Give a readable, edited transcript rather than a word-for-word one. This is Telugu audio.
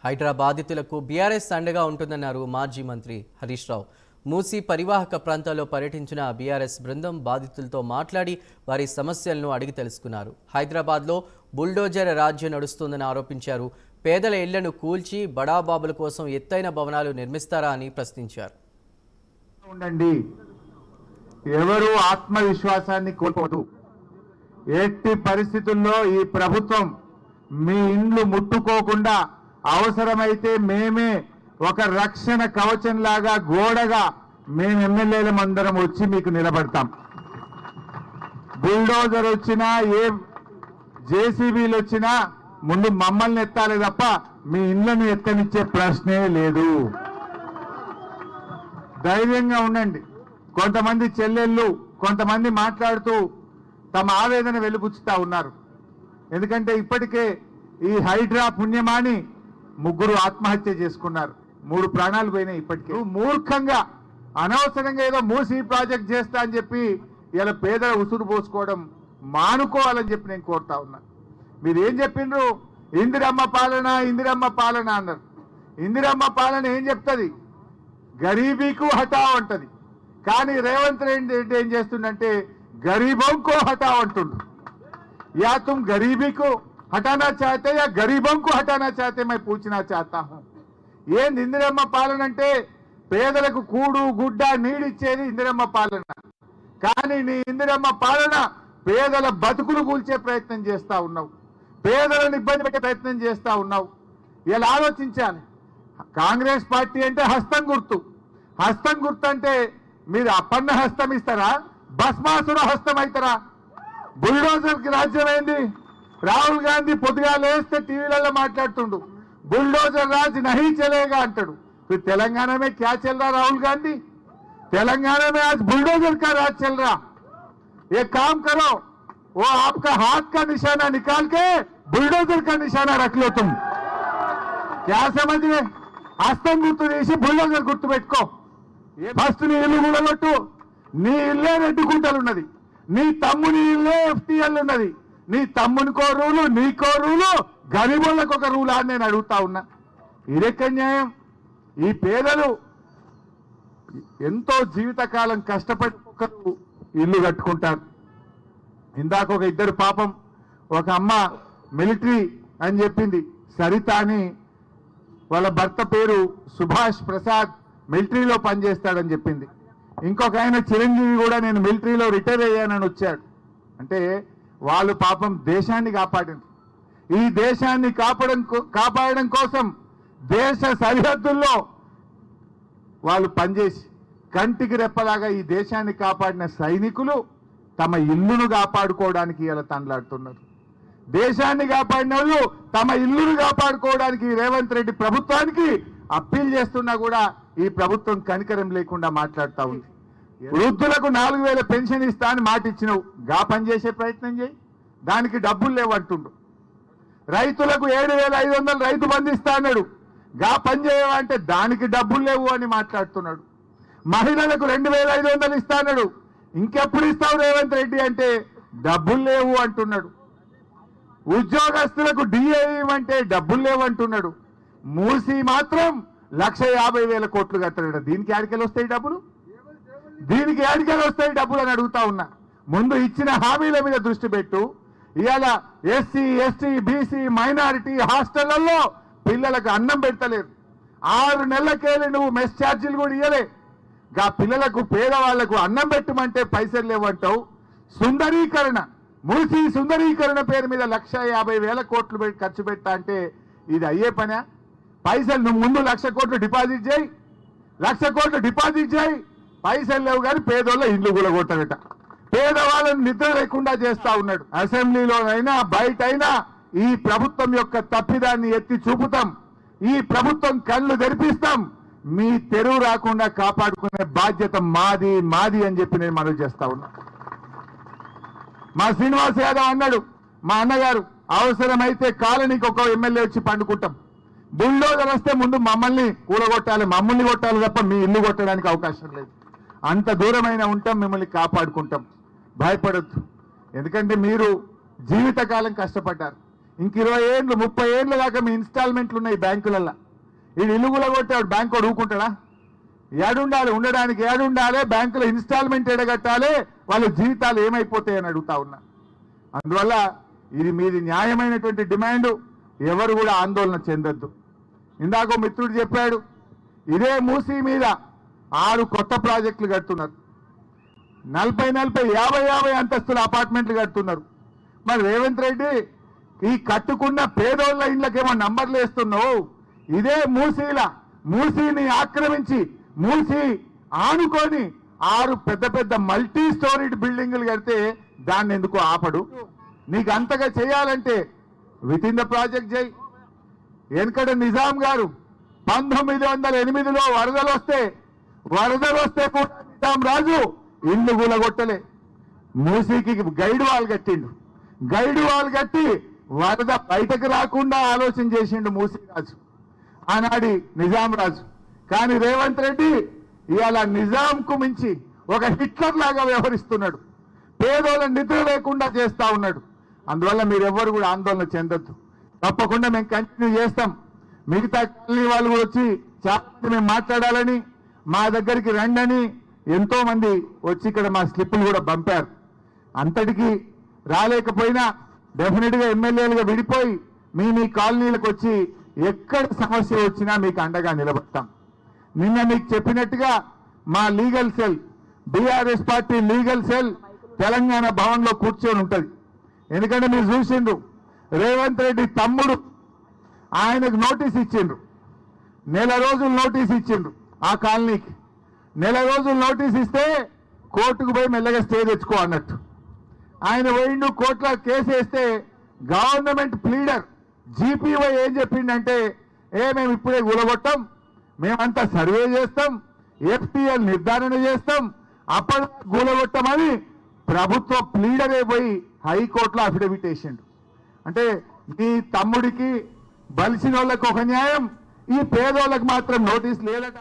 హైదరాబాదితులకు బీఆర్ఎస్ అండగా ఉంటుందన్నారు మాజీ మంత్రి హరీష్ రావు. మూసీ పరివాహక ప్రాంతాల్లో పర్యటించిన బీఆర్ఎస్ బృందం బాధితులతో మాట్లాడి వారి సమస్యలను అడిగి తెలుసుకున్నారు. హైదరాబాద్లో బుల్డోజర్ రాజ్యం నడుస్తుందని ఆరోపించారు. పేదల ఇళ్లను కూల్చి బడాబాబుల కోసం ఎత్తైన భవనాలు నిర్మిస్తారా అని ప్రశ్నించారు. ఉండండి, ఎవరు ఆత్మవిశ్వాసాన్ని కోల్పోదు. ఎట్టి పరిస్థితుల్లో ఈ ప్రభుత్వం మీ ఇండ్లు ముట్టుకోకుండా అవసరమైతే మేమే ఒక రక్షణ కవచంలాగా గోడగా మేము ఎమ్మెల్యేలం అందరం వచ్చి మీకు నిలబడతాం. బుల్డోజర్ వచ్చినా ఏ జేసీబీలు వచ్చినా ముందు మమ్మల్ని ఎత్తాలి తప్ప మీ ఇండ్లను ఎత్తనిచ్చే ప్రశ్నే లేదు. ధైర్యంగా ఉండండి. కొంతమంది చెల్లెళ్ళు కొంతమంది మాట్లాడుతూ తమ ఆవేదన వెలుబుచ్చుతా ఉన్నారు. ఎందుకంటే ఇప్పటికే ఈ హైడ్రా పుణ్యమాని 3 ఆత్మహత్య చేసుకున్నారు. 3 ప్రాణాలు పోయినాయి. ఇప్పటికే మూర్ఖంగా అనవసరంగా ఏదో మూసీ ప్రాజెక్ట్ చేస్తా అని చెప్పి ఇలా పేదల ఉసురు పోసుకోవడం మానుకోవాలని చెప్పి నేను కోరుతా ఉన్నా. మీరు ఏం చెప్పిండ్రు? ఇందిరమ్మ పాలన ఇందిరమ్మ పాలన అన్నారు. ఇందిరమ్మ పాలన ఏం చెప్తుంది? గరీబీకు హటావ్ అంటది. కానీ రేవంత్ రెడ్డి ఏం చేస్తుండంటే గరీబోంకో హటావ్ అంటుండ్రు. या तुम गरीबी को हटाना चाहते या गरीबों को हटाना चाहते मैं पूछना चाहता हूं. ये इंदिरम्మ పాలన అంటే పేదలకు కూడు గుడ్డ నీడిచ్చేది ఇందిరమ్మ పాలన. కానీ నీ ఇందిరమ్మ పాలన పేదల బతుకులు కూల్చే ప్రయత్నం చేస్తా ఉన్నావు. పేదలను ఇబ్బంది పెట్టే ప్రయత్నం చేస్తా ఉన్నావు. ఇలా ఆలోచించాలి. కాంగ్రెస్ పార్టీ అంటే హస్తం గుర్తు. హస్తం గుర్తు అంటే మీరు అపన్న హస్తం ఇస్తారా? భస్మాసుర హస్తం అవుతారా? బుల్డోజర్ కి రాజ్యం ఏంది? రాహుల్ గాంధీ పొద్దుగా లేస్తే టీవీలలో మాట్లాడుతుండు, बुलडोजर राज नहीं चलेगा अंटाడు. फिर तेलंगाना में क्या चल रहा राहुल गांधी? तेलंगाना में आज बुलडोजर का राज चल रहा. एक काम करो, वो आपका हाथ का निशाना निकाल के बुलडोजर का निशाना रख लो. तुम क्या समझ गए? हस्తం గుర్తు చేసి బుల్డోజర్ గుర్తు పెట్టుకో. ఫస్ట్ నీ ఇల్లు కూడగొట్టు. నీ ఇల్లే రెడ్డుకుంటలున్నది. నీ తమ్ముని ఇల్లే ఎఫ్టీఎల్ ఉన్నది. నీ తమ్మునికో రూలు, నీకో రూలు, గరీబులకు ఒక రూల్ అని నేను అడుగుతా ఉన్నా. ఇదెక్క న్యాయం? ఈ పేదలు ఎంతో జీవితకాలం కష్టపడి ఒకరు ఇల్లు కట్టుకుంటారు. ఇందాక ఒక ఇద్దరు పాపం, ఒక అమ్మ మిలిటరీ అని చెప్పింది, సరిత అని. వాళ్ళ భర్త పేరు సుభాష్ ప్రసాద్, మిలిటరీలో పనిచేస్తాడని చెప్పింది. ఇంకొక ఆయన చిరంజీవి కూడా నేను మిలిటరీలో రిటైర్ అయ్యానని వచ్చాడు. అంటే వాళ్ళు పాపం దేశాన్ని కాపాడారు. ఈ దేశాన్ని కాపాడడం కోసం దేశ సరిహద్దుల్లో వాళ్ళు పనిచేసి కంటికి రెప్పలాగా ఈ దేశాన్ని కాపాడిన సైనికులు తమ ఇల్లును కాపాడుకోవడానికి ఇలా తండ్లాడుతున్నారు. దేశాన్ని కాపాడిన వాళ్ళు తమ ఇల్లును కాపాడుకోవడానికి రేవంత్ రెడ్డి ప్రభుత్వానికి అప్పీల్ చేస్తున్నా కూడా ఈ ప్రభుత్వం కనికరం లేకుండా మాట్లాడుతూ ఉంది. వృద్ధులకు 4000 పెన్షన్ ఇస్తా అని మాట ఇచ్చినవు, గా పని చేసే ప్రయత్నం చేయి. దానికి డబ్బులు లేవంటుండు. రైతులకు 7500 రైతు బంధు ఇస్తా అన్నాడు, గా పని చేయవంటే దానికి డబ్బులు లేవు అని మాట్లాడుతున్నాడు. మహిళలకు 2500 ఇస్తా అన్నాడు, ఇంకెప్పుడు ఇస్తావు రేవంత్ రెడ్డి అంటే డబ్బులు లేవు అంటున్నాడు. ఉద్యోగస్తులకు డిఏ అంటే డబ్బులు లేవు అంటున్నాడు. మూసి మాత్రం 1,50,000 కోట్లు కట్టాడు. దీనికి ఆడికెళ్ళి వస్తాయి డబ్బులు? దీనికి ఆడికెళ్ళి వస్తాయి డబ్బులు అని అడుగుతా ఉన్నా. ముందు ఇచ్చిన హామీల మీద దృష్టి పెట్టు. ఇవాళ ఎస్సీ ఎస్టీ బీసీ మైనారిటీ హాస్టళ్లలో పిల్లలకు అన్నం పెడతలేరు. 6 నెలలకెళ్ళి నువ్వు మెస్ ఛార్జీలు కూడా ఇవ్వలే. గా పిల్లలకు పేదవాళ్లకు అన్నం పెట్టమంటే పైసలు లేవంటావు. సుందరీకరణ, మూసీ సుందరీకరణ పేరు మీద 1,50,000 కోట్లు ఖర్చు పెట్టా అంటే ఇది అయ్యే పనా? పైసలు నువ్వు ముందు 1,00,000 కోట్లు డిపాజిట్ చేయి, 1,00,000 కోట్లు డిపాజిట్ చేయి. పైసలు లేవు కానీ పేదోళ్ళ ఇండ్లు కూలగొట్టడట. పేదవాళ్ళని నిద్ర లేకుండా చేస్తా ఉన్నాడు. అసెంబ్లీలోనైనా బయటైనా ఈ ప్రభుత్వం యొక్క తప్పిదాన్ని ఎత్తి చూపుతాం. ఈ ప్రభుత్వం కళ్ళు తెరిపిస్తాం. మీ తెరువు రాకుండా కాపాడుకునే బాధ్యత మాది మాది అని చెప్పి నేను మనవి చేస్తా ఉన్నా. మా శ్రీనివాస్ యాదవ్ అన్నాడు, మా అన్నగారు, అవసరమైతే కాలనీకి ఒక ఎమ్మెల్యే వచ్చి పండుకుంటాం. బుల్డోజర్ వస్తే ముందు మమ్మల్ని కూలగొట్టాలి, మమ్మల్ని కొట్టాలి తప్ప మీ ఇల్లు కొట్టడానికి అవకాశం లేదు. అంత దూరమైన ఉంటాం, మిమ్మల్ని కాపాడుకుంటాం. భయపడద్దు. ఎందుకంటే మీరు జీవితకాలం కష్టపడ్డారు. ఇంక 20 ఏళ్ళు 30 ఏళ్ళ దాకా మీ ఇన్స్టాల్మెంట్లు ఉన్నాయి బ్యాంకులల్లో. వీడు ఇల్లుగుల కొట్టాడు, బ్యాంకు వాడు ఊరుకుంటాడా? ఏడుండాలి, ఉండడానికి ఏడుండాలి, బ్యాంకులో ఇన్స్టాల్మెంట్ ఎడగట్టాలి, వాళ్ళ జీవితాలు ఏమైపోతాయని అడుగుతా ఉన్నా. అందువల్ల ఇది మీది న్యాయమైనటువంటి డిమాండ్, ఎవరు కూడా ఆందోళన చెందొద్దు. ఇందాక మిత్రుడు చెప్పాడు, ఇదే మూసీ మీద 6 కొత్త ప్రాజెక్టులు కడుతున్నారు, 40, 50 అంతస్తుల అపార్ట్మెంట్లు కడుతున్నారు. మరి రేవంత్ రెడ్డి ఈ కట్టుకున్న పేదోళ్ళ ఇండ్లకేమో నంబర్లు వేస్తున్నావు, ఇదే మూసీని ఆక్రమించి మూసీ ఆనుకొని 6 పెద్ద మల్టీ స్టోరీడ్ బిల్డింగులు కడితే దాన్ని ఎందుకు ఆపడు? నీకు అంతగా చేయాలంటే విత్ ఇన్ ద ప్రాజెక్ట్ చేయి. వెనకట నిజాం గారు 1908లో వరదలు వస్తే కూడా నిజాం రాజు ఇల్లు కూలగొట్టలే, మూసీకి గైడ్ వాల్ కట్టిండు. గైడ్ వాల్ కట్టి వరద బయటకు రాకుండా ఆలోచన చేసిండు మూసీ రాజు, ఆనాడి నిజాం రాజు. కానీ రేవంత్ రెడ్డి ఇవాళ నిజాంకు మించి ఒక హిట్లర్ లాగా వ్యవహరిస్తున్నాడు, పేదోళ్ళని నిద్ర లేకుండా చేస్తా ఉన్నాడు. అందువల్ల మీరెవ్వరు కూడా ఆందోళన చెందొద్దు, తప్పకుండా మేము కంటిన్యూ చేస్తాం. మిగతా కాలనీ వాళ్ళు కూడా వచ్చి చాలా మంది మేము మాట్లాడాలని మా దగ్గరికి రండని ఎంతో మంది వచ్చి ఇక్కడ మా స్లిప్పులు కూడా పంపారు. అంతటికి రాలేకపోయినా డెఫినెట్గా ఎమ్మెల్యేలుగా విడిపోయి మీ కాలనీలకు వచ్చి ఎక్కడ సమస్య వచ్చినా మీకు అండగా నిలబడతాం. నిన్న మీకు చెప్పినట్టుగా మా legal cell, BRS party legal cell Telangana భవన్లో కూర్చొని ఉంటుంది. ఎందుకంటే మీరు చూసిండ్రు, రేవంత్ రెడ్డి తమ్ముడు ఆయనకు నోటీస్ ఇచ్చిండ్రు, 1 రోజులు నోటీస్ ఇచ్చిండ్రు. ఆ కాలనీకి 1 రోజులు నోటీస్ ఇస్తే కోర్టుకు పోయి మెల్లగా స్టే తెచ్చుకో అన్నట్టు. ఆయన పోయిండు, కోర్టులో కేసు వేస్తే గవర్నమెంట్ ప్లీడర్ జీపీవై ఏం చెప్పిండంటే, మేము ఇప్పుడే కూలగొట్టాం, మేమంతా సర్వే చేస్తాం, ఎఫ్టీఎల్ నిర్ధారణ చేస్తాం, అప్పటి కూలగొట్టమని ప్రభుత్వ ప్లీడరే పోయి హైకోర్టులో అఫిడవిట్ వేసిండు. అంటే ఈ తమ్ముడికి బలిసిన వాళ్ళకు ఒక న్యాయం, ఈ పేదోళ్ళకి మాత్రం నోటీస్ లేదట.